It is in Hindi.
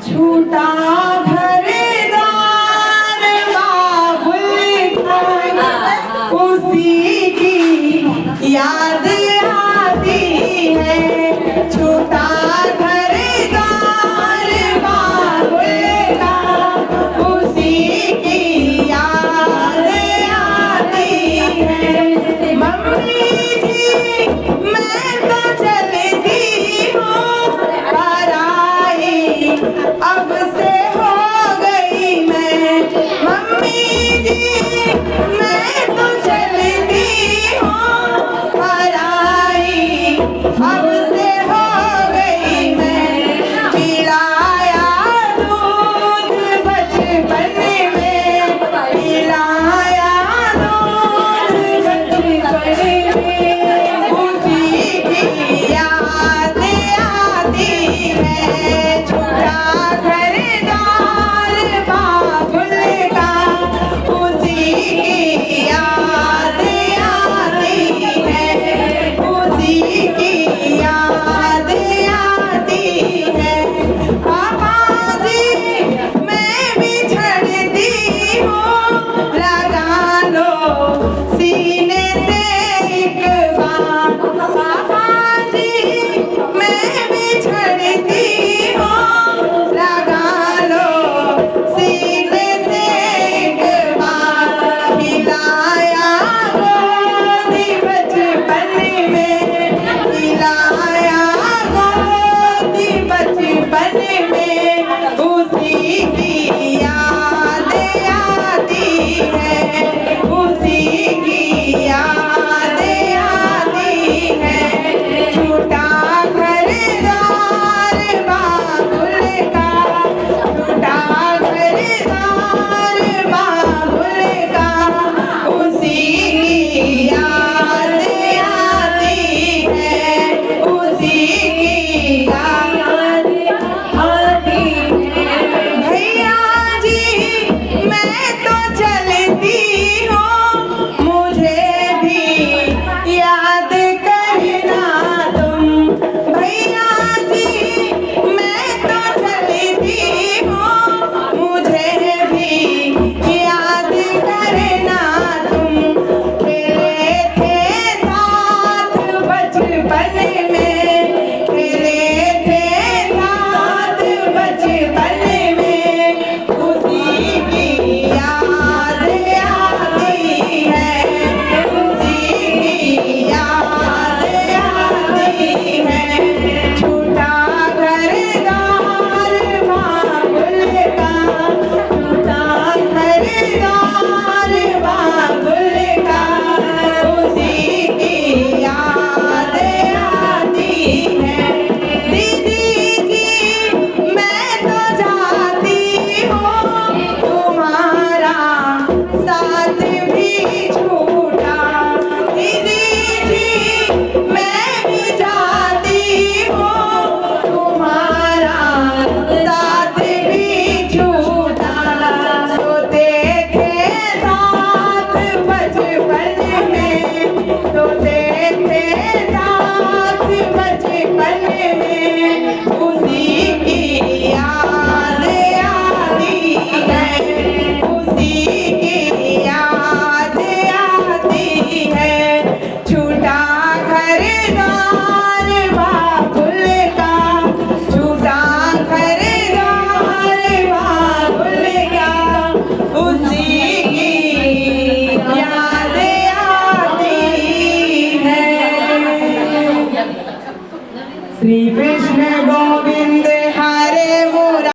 छूटा घरदार बाबुल का, उसी की याद आती है। छूटा घरदार बाबुल का, उसी की याद आती है। मम्मी जी मैं तो चलती हूँ पराई, अब से हो गई मैं। मम्मी जी मैं तो चलती हूँ पराई, अब से हो गई मैं। पिलाया दूध बचपन में, पिलाया दूध बचपन में, उसी की याद आती है। छूटा घरदार बाबुल का, उसी की याद आती है, उसी की याद आती है। पापा जी मैं बिछड़ती हूँ, लगा लो सीने से एक बार। पापा जी मैं बिछड़ती हूँ, लगा लो सीने से एक बार। पिलाया गोदी बचपन में, पिलाया गोदी बचपन में, उसी की याद आती है, उसी की याद आती है। छूटा घरदार बाबुल का, छूटा घरदार बाबुल का, उसी की याद आती है, उसी की याद आती है। भैया जी मैं तो चलती हूँ, मुझे भी याद करना तुम। भैया जी मैं तो चलती हूँ, मुझे भी याद करना तुम। खेले थे साथ बचपन में, खेले थे साथ बचपन में, उसी की याद आती है, उसी की याद आती है। छूटा घरदार बाबुल का, छूटा घरदार बाबुल का, उसी की याद आती है। दीदी जी मैं तो जाती हूँ, तुम्हारा साथ भी छूटा। दीदी जी मैं भी जाती हूँ, तुम्हारा साथ भी छूटा। सोते थे साथ बचपन में, सोते थे साथ बचपन में, उसी की याद आती है, उसी की याद आती है। छूटा घरदार बाबुल का, छूटा घरदार बाबुल का, उसी की याद आती है। श्री कृष्ण गोविंद